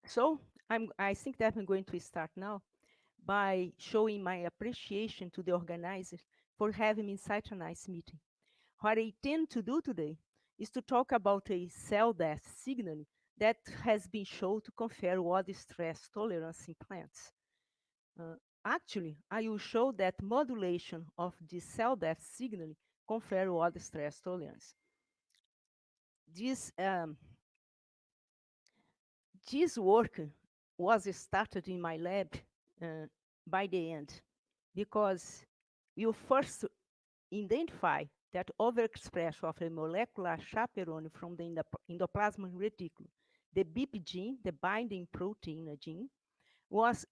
So I think that I'm going to start now by showing my appreciation to the organizers for having me in such a nice meeting. What I tend to do today is to talk about a cell death signal that has been shown to confer water stress tolerance in plants. Uh, Actually, I will show that modulation of the cell death signal confer water stress tolerance. This This work was started in my lab uh, by the end because you first identify that overexpression of a molecular chaperone from the endoplasmic reticulum, the BIP gene, the binding protein gene, was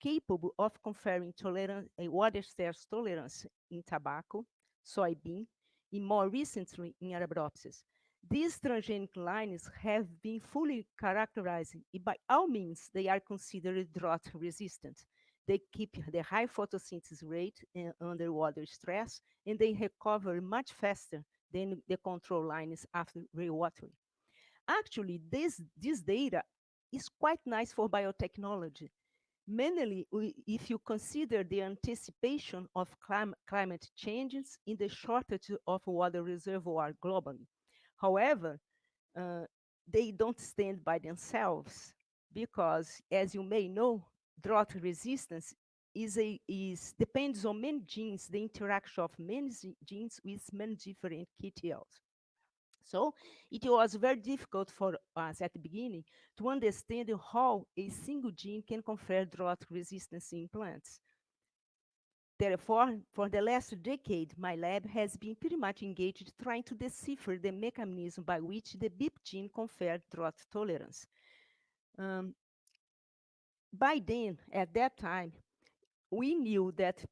capable of conferring a water stress tolerance in tobacco, soybean, and more recently in Arabidopsis. These transgenic lines have been fully characterized, and by all means, they are considered drought resistant. They keep the high photosynthesis rate under water stress, and they recover much faster than the control lines after rewatering. Actually, this data is quite nice for biotechnology, mainly if you consider the anticipation of climate changes in the shortage of water reservoir globally. However, uh, they don't stand by themselves because, as you may know, drought resistance is depends on many genes, the interaction of many genes with many different KTLs. So it was very difficult for us at the beginning to understand how a single gene can confer drought resistance in plants. Therefore, for the last decade, my lab has been pretty much engaged trying to decipher the mechanism by which the BIP gene conferred drought tolerance. Um, by then, at that time, we knew that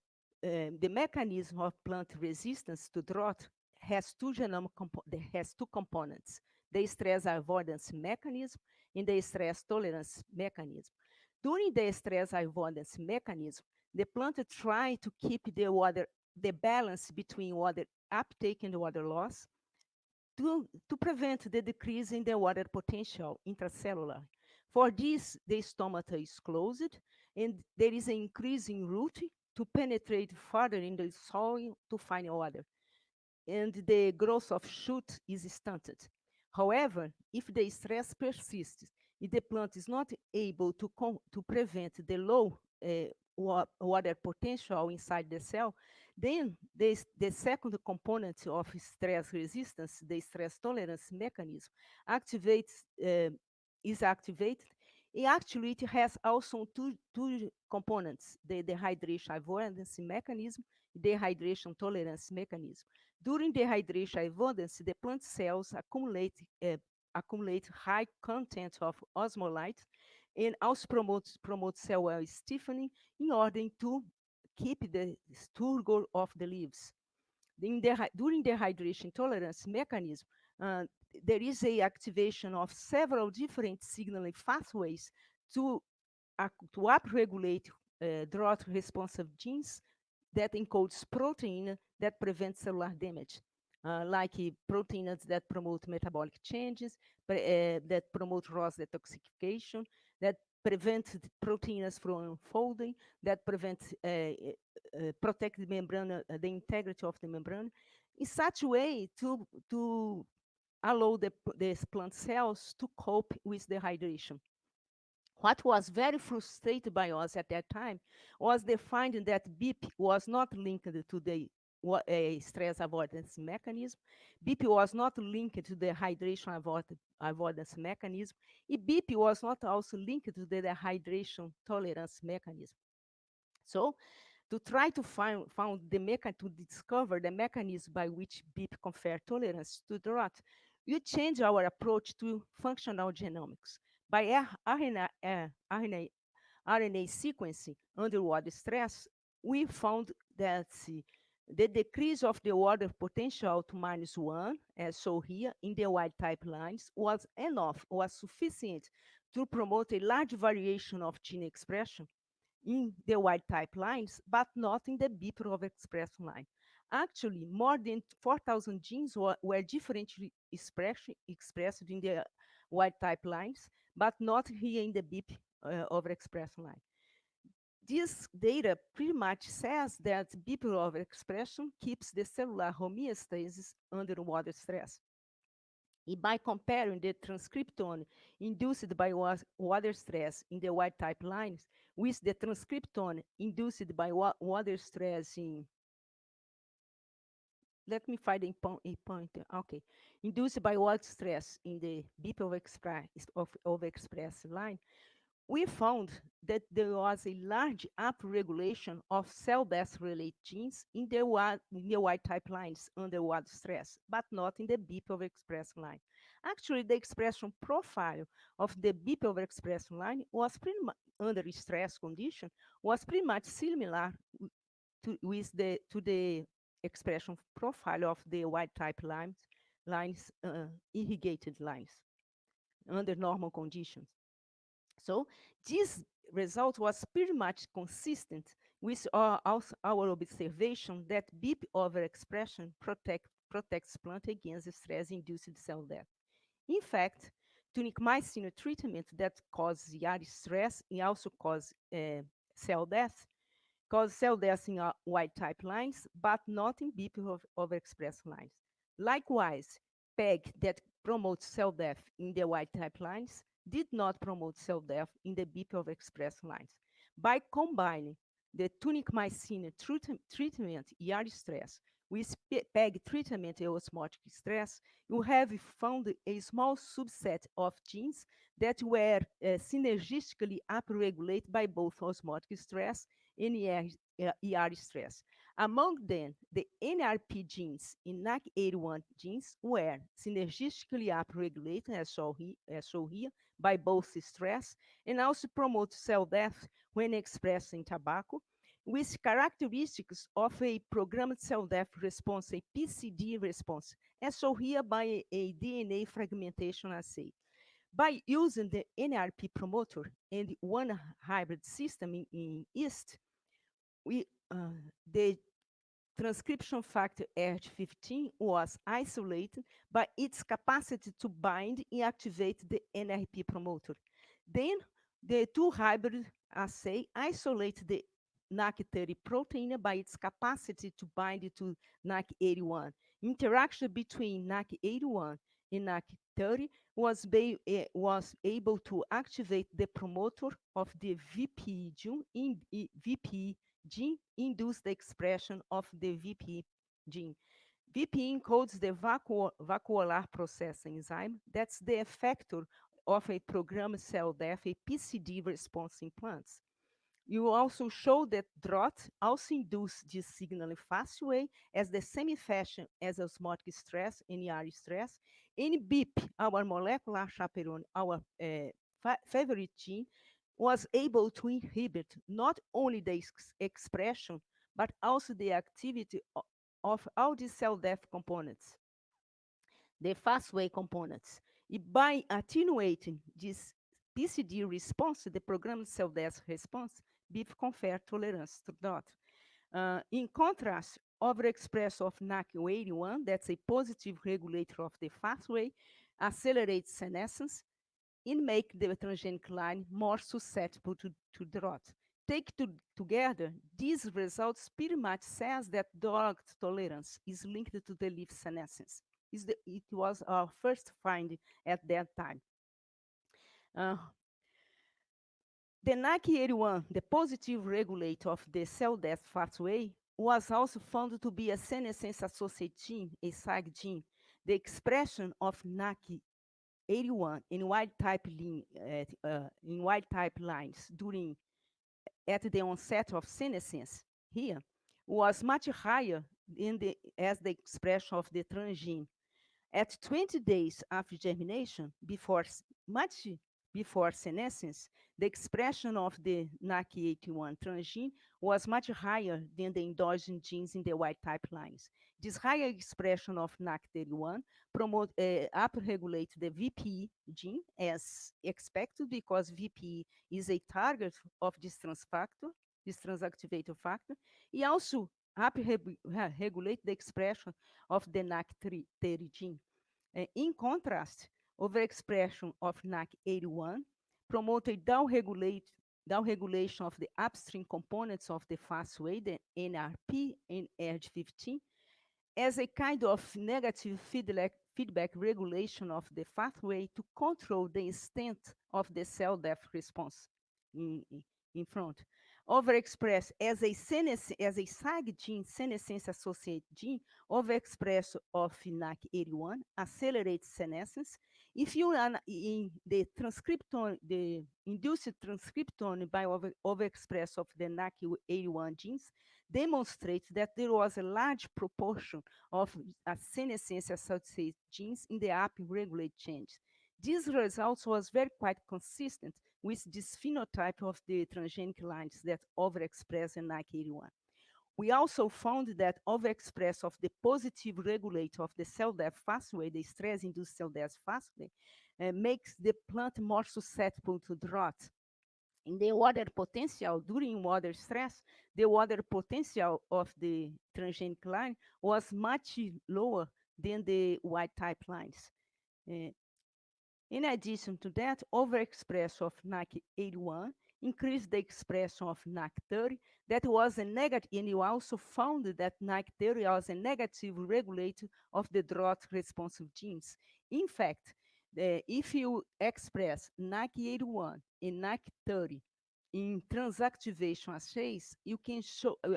the mechanism of plant resistance to drought has two components: the stress avoidance mechanism and the stress tolerance mechanism. During the stress avoidance mechanism, the plant tries to keep the balance between water uptake and water loss to prevent the decrease in the water potential intracellular. For this, the stomata is closed and there is an increase in root to penetrate further in the soil to find water, and the growth of shoot is stunted. However, if the stress persists, if the plant is not able to prevent the low water potential inside the cell, then the second component of stress resistance, the stress tolerance mechanism, activates is activated. And actually, it has also two components: the dehydration avoidance mechanism, dehydration tolerance mechanism. During dehydration avoidance, the plant cells accumulate high content of osmolyte and also promote cell wall stiffening in order to keep the turgor of the leaves. During the hydration tolerance mechanism, uh, there is a activation of several different signaling pathways to, to upregulate drought responsive genes that encodes protein that prevents cellular damage, like proteins that promote metabolic changes, that promote ROS detoxification, that prevent proteins from unfolding, that protect the membrane, the integrity of the membrane, in such a way to allow the plant cells to cope with the hydration. What was very frustrated by us at that time was the finding that BIP was not linked to the stress avoidance mechanism. BIP was not linked to the hydration avoidance mechanism. And BIP was not also linked to the dehydration tolerance mechanism. So to try to to discover the mechanism by which BIP confer tolerance to drought, we change our approach to functional genomics. By RNA sequencing under water stress, we found that the decrease of the water potential to -1, as shown here in the wild type lines, was enough, was sufficient to promote a large variation of gene expression in the wild type lines, but not in the BIP overexpression line. Actually, more than 4,000 genes were differently expressed in the wild type lines, but not here in the BIP overexpression line. This data pretty much says that BIP overexpression keeps the cellular homeostasis under water stress. By comparing the transcriptome induced by water stress in the wild type lines with the transcriptome induced by water stress in, let me find a point. Okay, induced by water stress in the BIP overexpress line, we found that there was a large upregulation of cell death-related genes in the wild type lines under water stress, but not in the BIP overexpress line. Actually, the expression profile of the BIP overexpression line was pretty much under stress condition was pretty much similar to the expression profile of the wild type irrigated lines under normal conditions. So this result was pretty much consistent with our observation that BIP overexpression protects plant against stress-induced cell death. In fact, tunicmycin treatment that causes ER stress and also causes cell death, in wild type lines, but not in BIP overexpressed lines. Likewise, PEG that promotes cell death in the wild type lines did not promote cell death in the BIP overexpressed lines. By combining the tunicmycin treatment ER stress with PEG treatment osmotic stress, you have found a small subset of genes that were synergistically upregulated by both osmotic stress and ER stress. Among them, the NRP genes and NAC81 genes were synergistically upregulated, as shown here, by both stress and also promote cell death when expressed in tobacco, with characteristics of a programmed cell death response, a PCD response, as shown here by a DNA fragmentation assay. By using the NRP promoter and one hybrid system in yeast, the transcription factor RH15 was isolated by its capacity to bind and activate the NRP promoter. Then the two hybrid assay isolate the NAC30 protein by its capacity to bind to NAC81. Interaction between NAC81 and NAC30 was able to activate the promoter of the VPE gene induce the expression of the VPE gene. VPE encodes the vacuolar process enzyme that's the effector of a programmed cell death, a PCD response in plants. You also show that DROT also induce this signaling pathway as the same fashion as osmotic stress and ER stress. In BIP, our molecular chaperone, our favorite gene, was able to inhibit not only the expression, but also the activity of all the cell death components, the pathway components. By attenuating this PCD response, the programmed cell death response, BIP confer tolerance to DOT. In contrast, overexpression of NAC81, that's a positive regulator of the pathway, accelerates senescence and make the transgenic line more susceptible to DROT. Together, these results pretty much says that DROT tolerance is linked to the leaf senescence. It was our first finding at that time. The NAC81, the positive regulator of the cell death pathway, was also found to be a senescence-associated gene, a SAG gene. The expression of NAC81 in wild type lines at the onset of senescence here was much higher as the expression of the transgene. At 20 days after germination, before senescence, the expression of the NAC81 transgene was much higher than the endogenous genes in the wild-type lines. This higher expression of NAC31 upregulates the VPE gene as expected because VPE is a target of this this transactivator factor. It also upregulate the expression of the NAC30 gene. In contrast, overexpression of NAC81 promoted downregulation of the upstream components of the pathway, the NRP and ERG15, as a kind of negative feedback regulation of the pathway to control the extent of the cell death response in front. Overexpressed as a SAG gene, senescence-associated gene, overexpressed of NAC81 accelerates senescence. If you are in the transcriptome, the induced transcriptome by overexpress of the NAC81 genes, demonstrates that there was a large proportion of senescence-associated genes in the upregulated change. These results was very quite consistent with this phenotype of the transgenic lines that overexpress in NAC81. We also found that overexpress of the positive regulator of the cell death pathway, the stress-induced cell death pathway, makes the plant more susceptible to drought. In the water potential, during water stress, the water potential of the transgenic line was much lower than the wild-type lines. In addition to that, overexpression of NAC81 increased the expression of NAC30. That was a negative, and you also found that NAC30 was a negative regulator of the drought-responsive genes. In fact, if you express NAC81 and NAC30 in transactivation assays,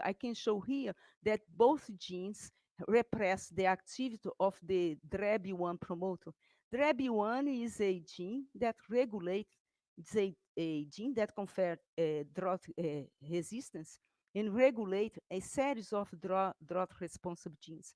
I can show here that both genes repress the activity of the DREB1 promoter. DREB1 is a gene that regulates, it's a gene that confers drought resistance and regulates a series of drought responsive genes.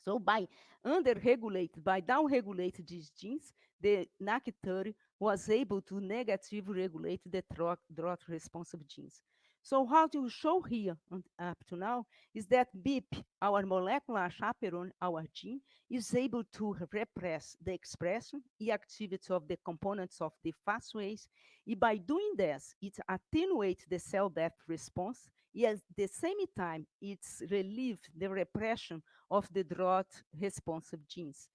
So by downregulating these genes, the NAC30 was able to negatively regulate the drought responsive genes. So how to show here up to now is that BIP, our molecular chaperone, our gene, is able to repress the expression and activity of the components of the pathways. And by doing this, it attenuates the cell death response. And at the same time, it's relieved the repression of the drought responsive genes.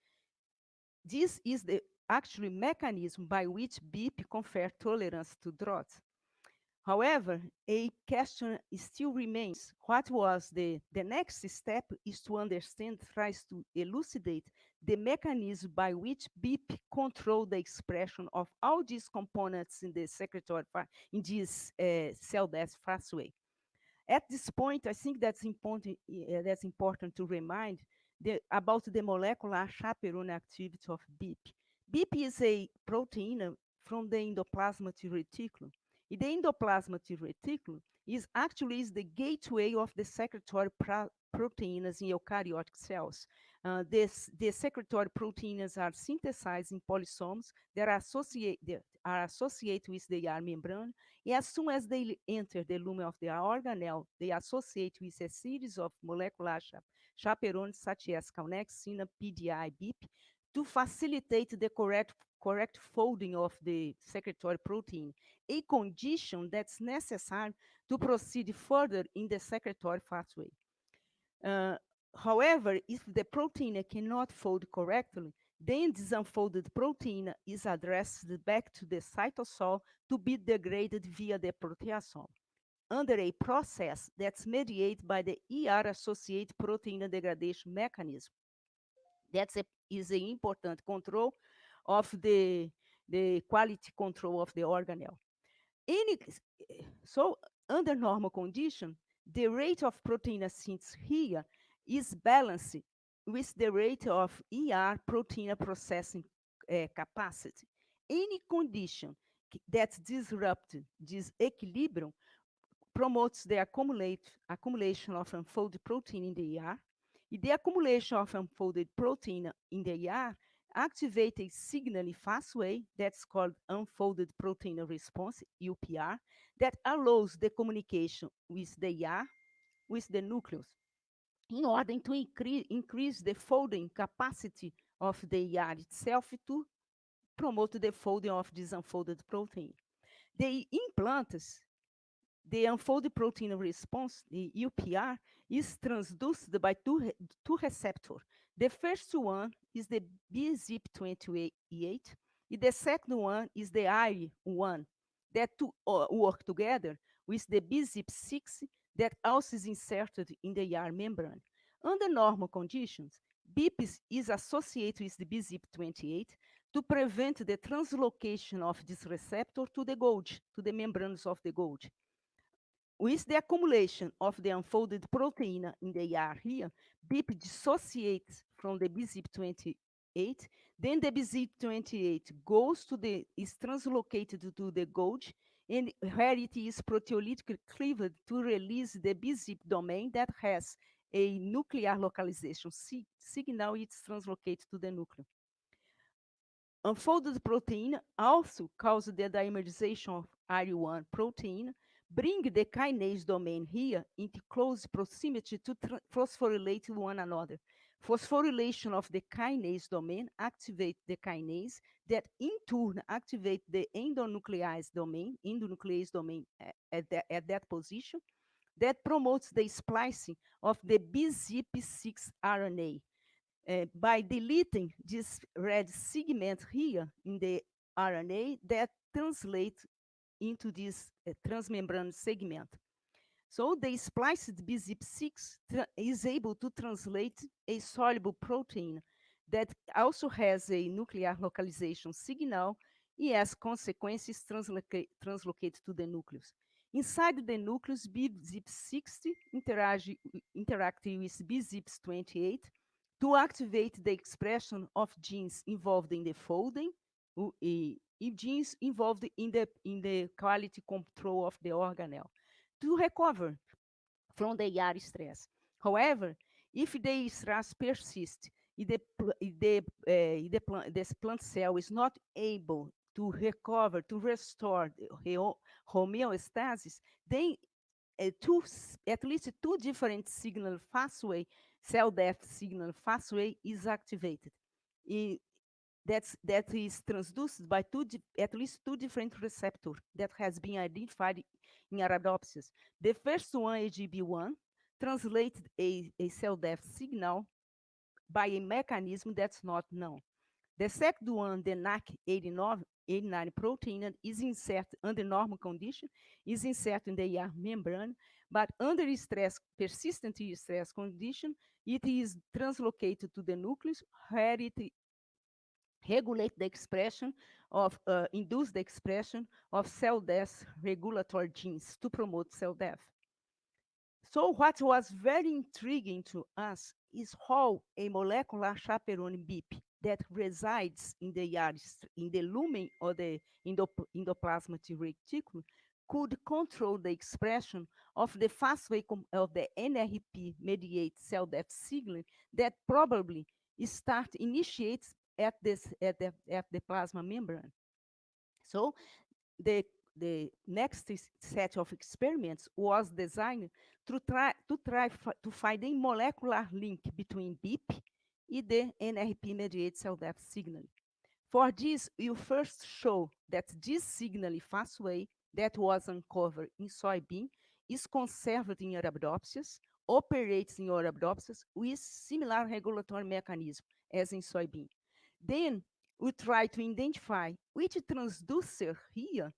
This is the actual mechanism by which BIP confers tolerance to drought. However, a question still remains. What was the next step is to understand, tries to elucidate the mechanism by which BIP control the expression of all these components in the secretory, in this cell death pathway. At this point, I think that's important to remind about the molecular chaperone activity of BIP. BIP is a protein from the endoplasmic reticulum. The endoplasmic reticulum is actually the gateway of the secretory proteins in eukaryotic cells. The secretory proteins are synthesized in polysomes that are associated with the ER membrane. And as soon as they enter the lumen of the organelle, they associate with a series of molecular chaperones such as calnexin, PDI, BIP, to facilitate the correct folding of the secretory protein, a condition that's necessary to proceed further in the secretory pathway. However, if the protein cannot fold correctly, then this unfolded protein is addressed back to the cytosol to be degraded via the proteasome under a process that's mediated by the ER-associated protein degradation mechanism. That is an important control of the quality control of the organelle. So under normal condition, the rate of protein synthesis here is balanced with the rate of ER protein processing capacity. Any condition that disrupts this equilibrium promotes the accumulation of unfolded protein in the ER. The accumulation of unfolded protein in the ER activate a signaling pathway that's called unfolded protein response, UPR, that allows the communication with the ER, with the nucleus, in order to increase the folding capacity of the ER itself to promote the folding of this unfolded protein. The implants, the unfolded protein response, the UPR, is transduced by two receptors. The first one is the BZIP28, and the second one is the I1, that work together with the BZIP6 that also is inserted in the ER membrane. Under normal conditions, BIP is associated with the BZIP28 to prevent the translocation of this receptor to the Golgi, to the membranes of the Golgi. With the accumulation of the unfolded protein in the ER here, BIP dissociates from the BZIP28, then the BZIP28 is translocated to the Golgi, and where it is proteolytically cleaved to release the BZIP domain that has a nuclear localization signal, it's translocated to the nucleus. Unfolded protein also causes the dimerization of RU1 protein, bring the kinase domain here into close proximity to phosphorylate one another. Phosphorylation of the kinase domain activates the kinase that in turn activate the endonuclease domain at that position that promotes the splicing of the BZIP6 RNA. By deleting this red segment here in the RNA that translates into this transmembrane segment. So the spliced BZIP6 is able to translate a soluble protein that also has a nuclear localization signal and as consequences translocate to the nucleus. Inside the nucleus, BZIP60 interact with BZIP28 to activate the expression of genes involved in the folding, genes involved in the quality control of the organelle to recover from the ER stress. However, if the stress persists, this plant cell is not able to recover, to restore the homeostasis, then at least two different signal pathway, cell death signal pathway is activated. That is transduced by at least two different receptors that has been identified in Arabidopsis. The first one, AGB1, translates a cell death signal by a mechanism that's not known. The second one, the NAC89 protein, is inserted under normal condition, is inserted in the ER membrane, but under persistent stress condition, it is translocated to the nucleus where it regulates the expression of, induce the expression of cell death regulatory genes to promote cell death. So what was very intriguing to us is how a molecular chaperone BIP that resides in the lumen or the endoplasmic reticulum could control the expression of the pathway of the NRP-mediated cell death signaling that probably initiates at the plasma membrane. So the next set of experiments was designed to try to find a molecular link between BIP and the NRP-mediated cell death signaling. For this, we first show that this signaling pathway that was uncovered in soybean is conserved in Arabidopsis, operates in Arabidopsis with similar regulatory mechanism as in soybean. Then we try to identify which transducer here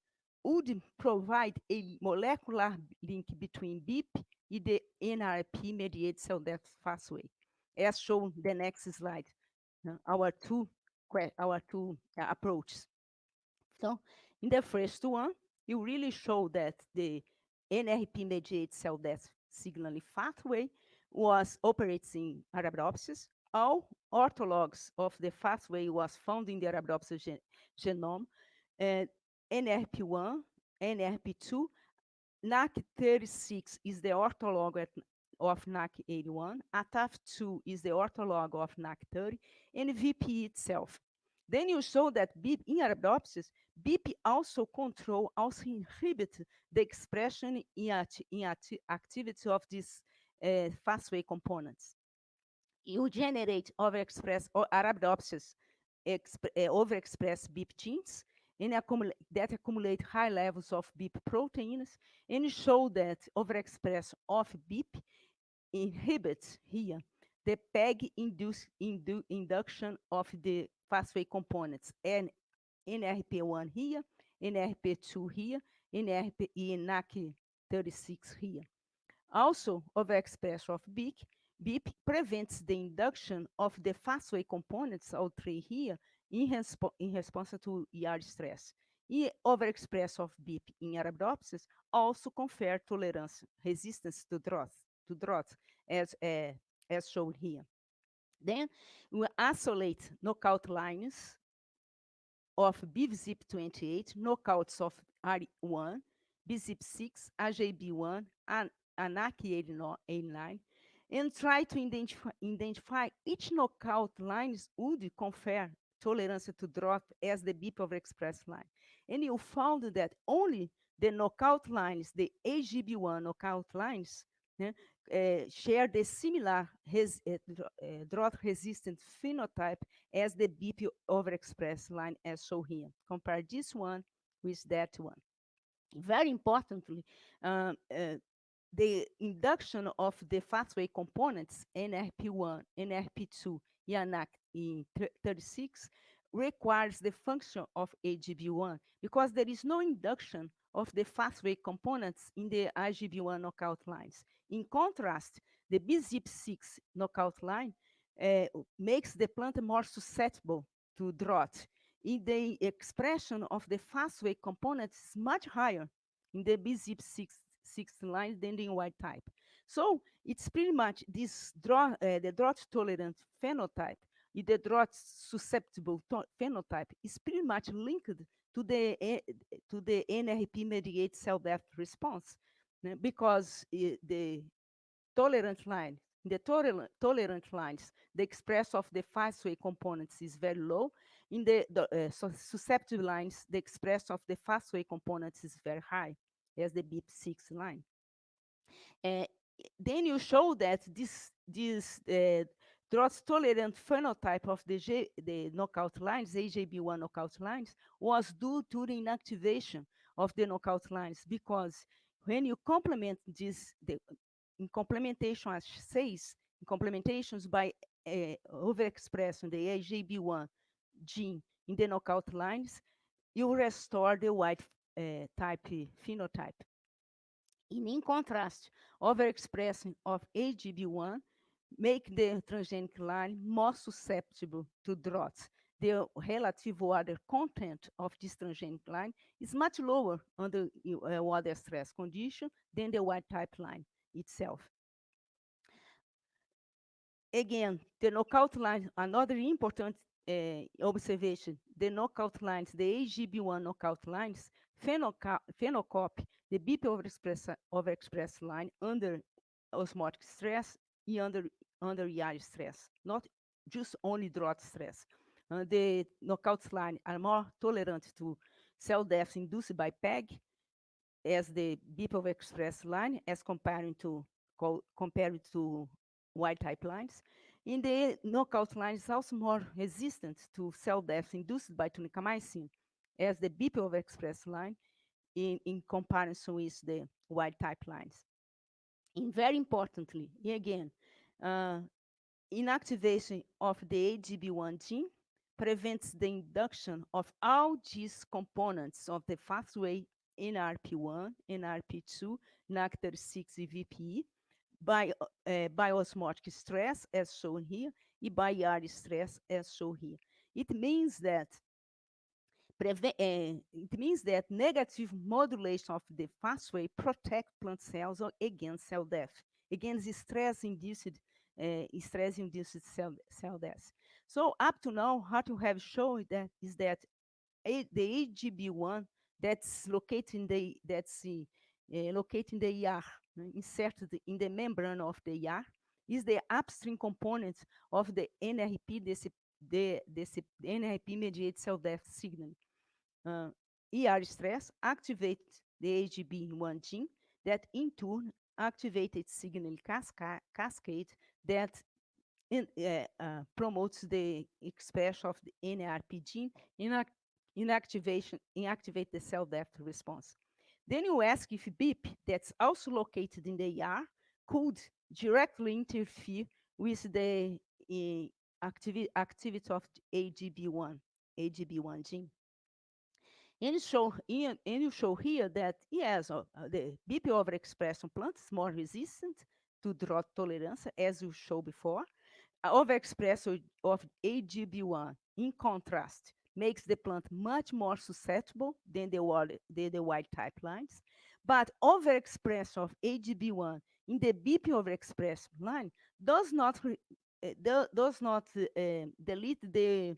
would provide a molecular link between BIP and the NRP-mediated cell death pathway, as shown in the next slide. Our two approaches. So in the first one, you really show that the NRP-mediated cell death signaling pathway operates in Arabidopsis. All orthologs of the pathway was found in the Arabidopsis genome. NRP1, NRP2, NAC36 is the ortholog of NAC81, ATAF2 is the ortholog of NAC30, and VP itself Then you show that BIP in Arabidopsis, BIP also inhibit the expression activity of these fastway components. You generate overexpress or Arabidopsis overexpress BIP genes and that accumulate high levels of BIP proteins, and show that overexpress of BIP inhibits here the PEG induction of the fastway components and NRP1 here, NRP2 here, NRP e NAC36 here. Also, overexpression of BIP prevents the induction of the fastway components, all three here, in response to ER stress. E overexpression of BIP in Arabidopsis also confer tolerance, resistance to drought, as shown here. Then we isolate knockout lines of BZIP28, knockouts of R1, BZIP6, AJB1, and ANAC89, and try to identify each knockout lines would confer tolerance to drought as the BIP overexpressed line. And you found that only the knockout lines, the AGB1 knockout lines, share the similar drought-resistant phenotype as the BIP overexpressed line as shown here. Compare this one with that one. Very importantly, the induction of the fastway components, NRP1, NRP2, YANAC in 36, requires the function of AGB1 because there is no induction of the fastway components in the IGB1 knockout lines. In contrast, the BZIP6 knockout line makes the plant more susceptible to drought. In the expression of the fastway components is much higher in the BZIP6 lines than the wild type. So it's pretty much this the drought tolerant phenotype, the drought susceptible phenotype is pretty much linked to the NRP mediated cell death response, because the tolerant line, the tolerant lines, the express of the fastway components is very low. In the susceptible lines, the express of the fastway components is very high, as the BIP6 line. Then you show that this drought-tolerant phenotype of the knockout lines, AJB1 knockout lines, was due to the inactivation of the knockout lines, because when you complement this, in complementation, as says, in complementations by overexpressing the AJB1 gene in the knockout lines, you restore the wild type phenotype. And in contrast, overexpression of AGB1 make the transgenic line more susceptible to droughts. The relative water content of this transgenic line is much lower under water stress condition than the wild type line itself. Again, the knockout line, another important observation, the knockout lines, the AGB1 knockout lines, phenocopy the BIP overexpress line under osmotic stress and under ER stress, not just only drought stress. The knockout line are more tolerant to cell death induced by PEG as the BIP overexpress line as compared to wild type lines. In the knockout line is also more resistant to cell death induced by tunicamycin as the BIP overexpress line in comparison with the wild type lines. And very importantly, again, inactivation of the AGB1 gene prevents the induction of all these components of the pathway NRP1, NRP2, NAC36 and VPE by osmotic stress, as shown here, and by ER stress, as shown here. It means that negative modulation of the pathway protect plant cells against cell death, against stress-induced cell death. So up to now, what you have shown is that the AGB1 that's located in the ER, inserted in the membrane of the ER, is the upstream component of the NRP the NRP-mediated cell death signal. ER stress activates the AGB1 gene that in turn activated signal cascade that promotes the expression of the NRP gene inactivate the cell death response. Then you ask if BIP, that's also located in the ER, could directly interfere with the activity of the AGB1 gene. And you show here that, yes, the BP overexpression plant is more resistant to drought tolerance, as you showed before. Overexpression of AGB1, in contrast, makes the plant much more susceptible than the wild type lines. But overexpression of AGB1 in the BP overexpression line does not delete the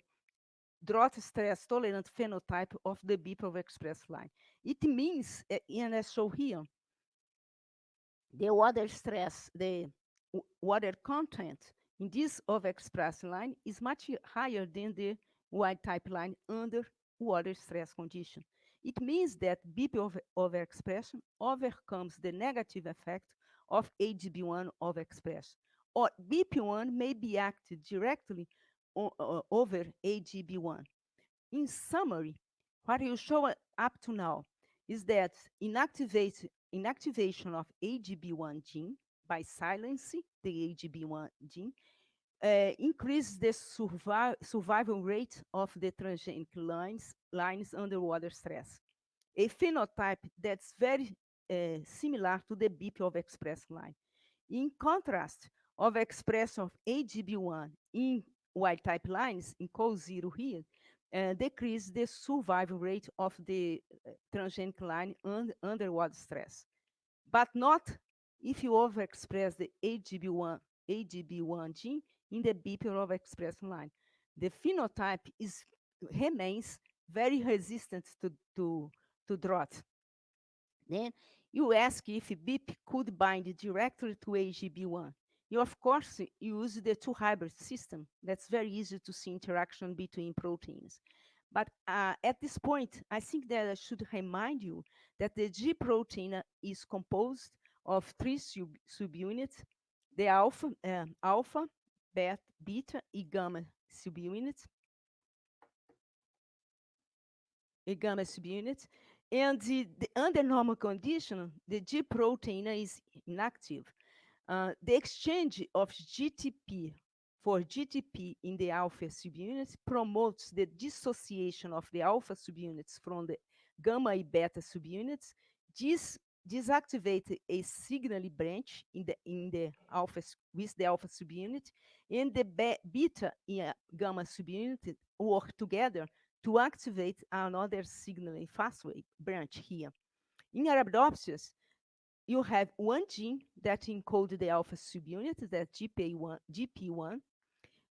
drought stress tolerant phenotype of the BP overexpressed line. It means, and I show here, the water stress, the water content in this overexpressed line is much higher than the wild type line under water stress condition. It means that BP overexpression overcomes the negative effect of AGB1 overexpression, or BP1 may be acted directly over AGB1. In summary, what you show up to now is that inactivation of AGB1 gene by silencing the AGB1 gene increases the survival rate of the transgenic lines under water stress, a phenotype that's very similar to the BP overexpressed line. In contrast, overexpression of AGB1 in wild type lines, in CO0 here, decrease the survival rate of the transgenic line under water stress, but not if you overexpress the AGB1 gene in the BP overexpression line. The phenotype remains very resistant to drought. Then you ask if BIP could bind directly to AGB1. You, of course, use the two hybrid system. That's very easy to see interaction between proteins. But at this point, I think that I should remind you that the G protein is composed of three subunits, the alpha, beta, and gamma subunits. And under normal condition, the G protein is inactive. The exchange of GTP for GTP in the alpha subunits promotes the dissociation of the alpha subunits from the gamma and beta subunits. This disactivates a signaling branch in the alpha with the alpha subunit, and the beta and gamma subunit work together to activate another signaling pathway branch here. In Arabidopsis, you have one gene that encodes the alpha subunit, that GP1,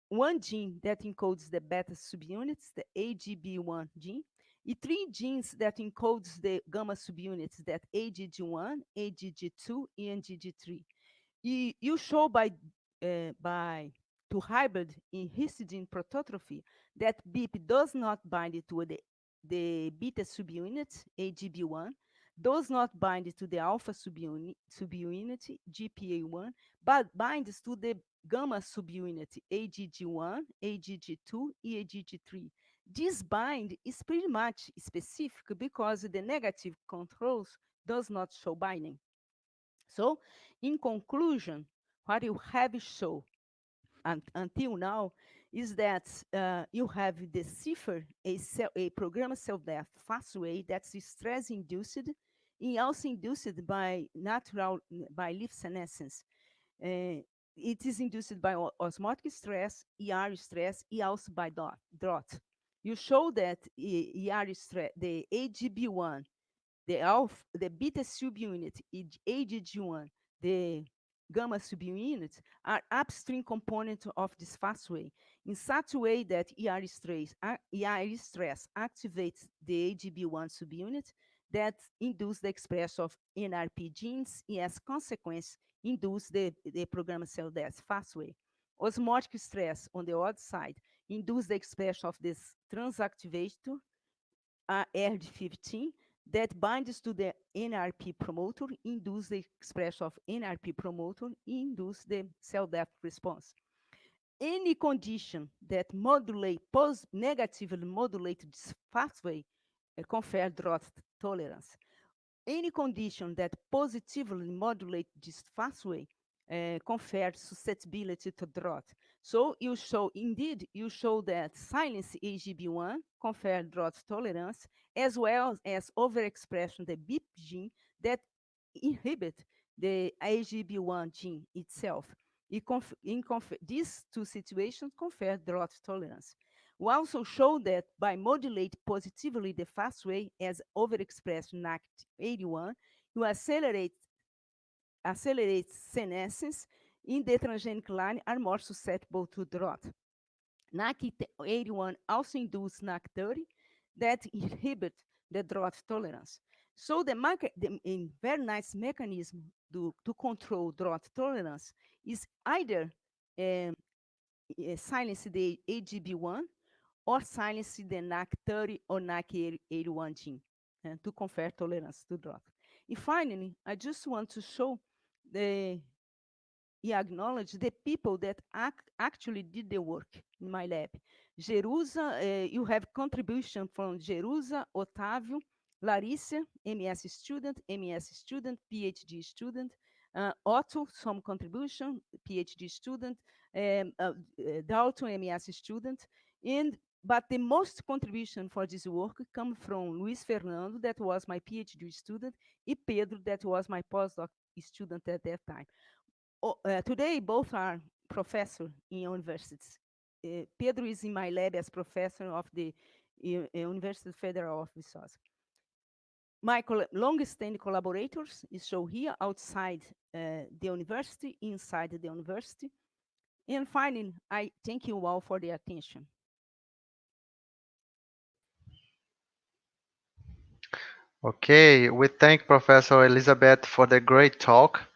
one gene that encodes the beta subunits, the AGB1 gene, and three genes that encodes the gamma subunits, that AGG1, AGG2, and AGG3. You show by two hybrid in histidine prototrophy that BIP does not bind to the beta subunit, AGB1, does not bind to the alpha subunit, GPA1, but binds to the gamma subunit, AGG1, AGG2, and AGG3. This bind is pretty much specific because the negative controls does not show binding. So, in conclusion, what you have shown until now is that you have the cipher, a programmed cell death pathway that's stress-induced and also induced by leaf senescence. It is induced by osmotic stress, ER stress, and also by drought. You show that ER stress, the AGB1, the beta subunit, AGG1, the gamma subunits are upstream components of this pathway in such a way that ER stress activates the AGB1 subunit that induce the expression of NRP genes and as consequence induce the programmed cell death pathway. Osmotic stress, on the other side, induce the expression of this transactivator, ERD15, that binds to the NRP promoter, induce the expression of NRP promoter, induce the cell death response. Any condition that negatively modulate this pathway confer drought tolerance. Any condition that positively modulate this pathway confer susceptibility to drought. So you show, indeed, you show that silence AGB1 confer drought tolerance, as well as overexpression the BIP gene that inhibit the AGB1 gene itself. These two situations confer drought tolerance. We also show that by modulate positively the pathway as overexpressed in NAC81, you accelerate senescence in the transgenic line are more susceptible to drought. NAC81 also induces NAC30 that inhibit the drought tolerance. So a very nice mechanism to control drought tolerance is either silence the AGB1 or silence the NAC30 or NAC81 gene to confer tolerance to drought. And finally, I just want to show acknowledge the people that actually did the work in my lab. Jerusa, you have contribution from Jerusa, Otávio, Larissa, MS student, PhD student, Otto, some contribution, PhD student, Dalton, MS student, but the most contribution for this work come from Luis Fernando, that was my PhD student, and Pedro, that was my postdoc student at that time. Today, both are professor in universities. Pedro is in my lab as professor of the University Federal of Viçosa. My long-standing collaborators is shown here outside the university, inside the university. And finally, I thank you all for the attention. Okay, we thank Professor Elizabeth for the great talk.